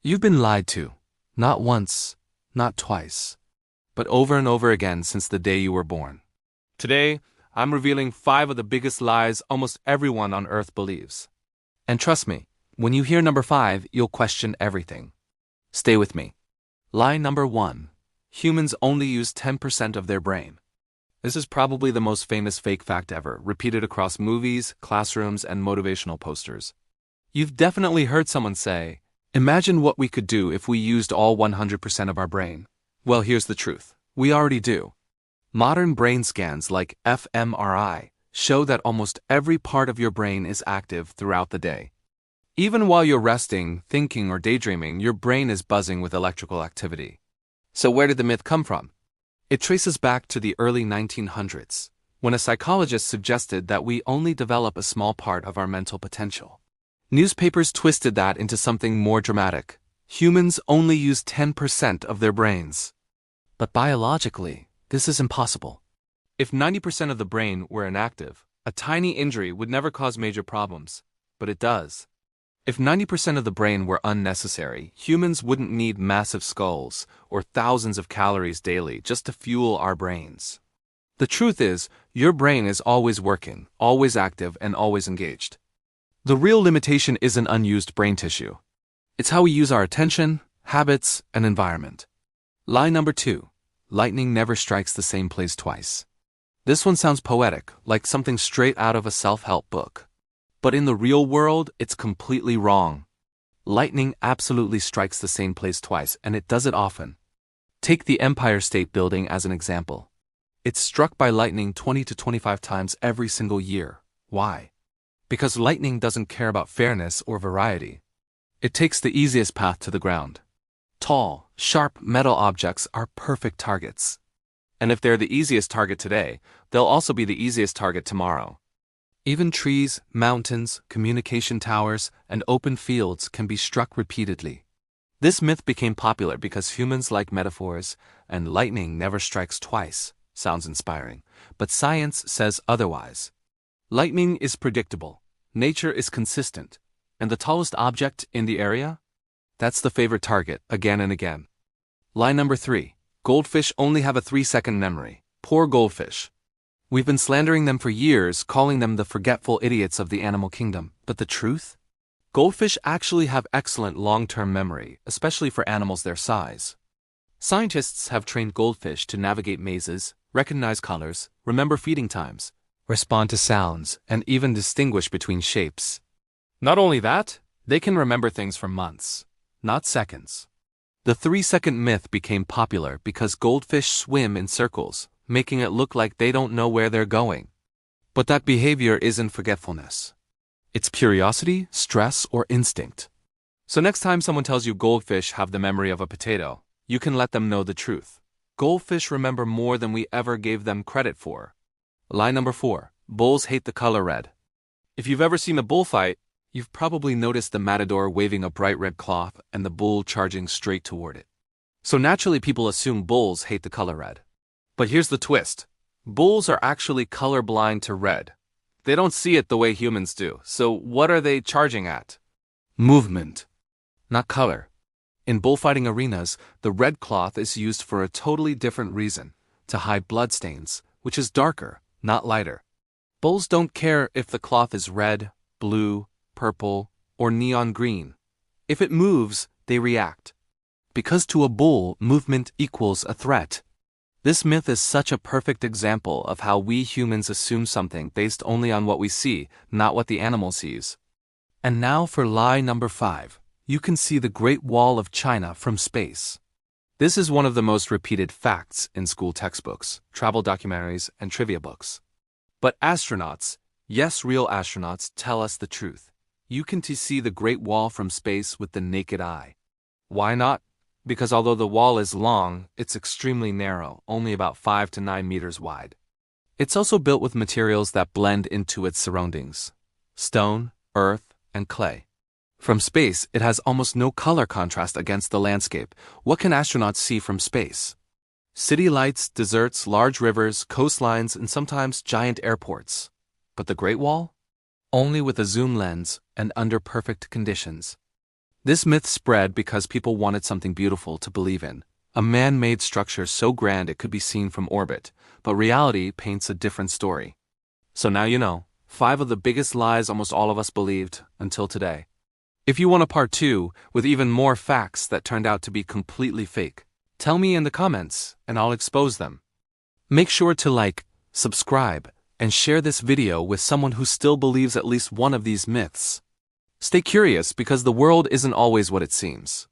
You've been lied to. Not once, not twice, but over and over again since the day you were born. Today, I'm revealing 5 of the biggest lies almost everyone on Earth believes. And trust me, when you hear number 5, you'll question everything. Stay with me. Lie number 1. Humans only use 10% of their brain. This is probably the most famous fake fact ever, repeated across movies, classrooms, and motivational posters. You've definitely heard someone say, "Imagine what we could do if we used all 100% of our brain." Well, here's the truth. We already do. Modern brain scans like fMRI show that almost every part of your brain is active throughout the day. Even while you're resting, thinking, or daydreaming, your brain is buzzing with electrical activity. So where did the myth come from? It traces back to the early 1900s, when a psychologist suggested that we only develop a small part of our mental potential. Newspapers twisted that into something more dramatic. Humans only use 10% of their brains. But biologically, this is impossible. If 90% of the brain were inactive, a tiny injury would never cause major problems. But it does. If 90% of the brain were unnecessary, humans wouldn't need massive skulls or thousands of calories daily just to fuel our brains. The truth is, your brain is always working, always active, and always engaged. The real limitation isn't unused brain tissue. It's how we use our attention, habits, and environment. Lie number 2. Lightning never strikes the same place twice. This one sounds poetic, like something straight out of a self-help book. But in the real world, it's completely wrong. Lightning absolutely strikes the same place twice, and it does it often. Take the Empire State Building as an example. It's struck by lightning 20 to 25 times every single year. Why? Because lightning doesn't care about fairness or variety. It takes the easiest path to the ground. Tall, sharp metal objects are perfect targets. And if they're the easiest target today, they'll also be the easiest target tomorrow. Even trees, mountains, communication towers, and open fields can be struck repeatedly. This myth became popular because humans like metaphors, and lightning never strikes twice. Sounds inspiring, but science says otherwise. Lightning is predictable. Nature is consistent, and the tallest object in the area? That's the favorite target, again and again. Lie number 3. Goldfish only have a 3-second memory. Poor goldfish. We've been slandering them for years, calling them the forgetful idiots of the animal kingdom. But the truth? Goldfish actually have excellent long-term memory, especially for animals their size. Scientists have trained goldfish to navigate mazes, recognize colors, remember feeding times, respond to sounds, and even distinguish between shapes. Not only that, they can remember things for months, not seconds. The 3-second myth became popular because goldfish swim in circles, making it look like they don't know where they're going. But that behavior isn't forgetfulness. It's curiosity, stress, or instinct. So next time someone tells you goldfish have the memory of a potato, you can let them know the truth. Goldfish remember more than we ever gave them credit for. Lie number 4. Bulls hate the color red. If you've ever seen a bullfight, you've probably noticed the matador waving a bright red cloth and the bull charging straight toward it. So naturally people assume bulls hate the color red. But here's the twist. Bulls are actually colorblind to red. They don't see it the way humans do. So what are they charging at? Movement, not color. In bullfighting arenas, the red cloth is used for a totally different reason, to hide bloodstains, which is darker, not lighter. Bulls don't care if the cloth is red, blue, purple, or neon green. If it moves, they react. Because to a bull, movement equals a threat. This myth is such a perfect example of how we humans assume something based only on what we see, not what the animal sees. And now for lie number 5. You can see the Great Wall of China from space. This is one of the most repeated facts in school textbooks, travel documentaries, and trivia books. But astronauts, yes, real astronauts, tell us the truth. You can see the Great Wall from space with the naked eye. Why not? Because although the wall is long, it's extremely narrow, only about 5 to 9 meters wide. It's also built with materials that blend into its surroundings: stone, earth, and clay. From space, it has almost no color contrast against the landscape. What can astronauts see from space? City lights, deserts, large rivers, coastlines, and sometimes giant airports. But the Great Wall? Only with a zoom lens and under perfect conditions. This myth spread because people wanted something beautiful to believe in. A man-made structure so grand it could be seen from orbit, but reality paints a different story. So now you know, 5 of the biggest lies almost all of us believed until today. If you want a part 2 with even more facts that turned out to be completely fake, tell me in the comments and I'll expose them. Make sure to like, subscribe, and share this video with someone who still believes at least one of these myths. Stay curious because the world isn't always what it seems.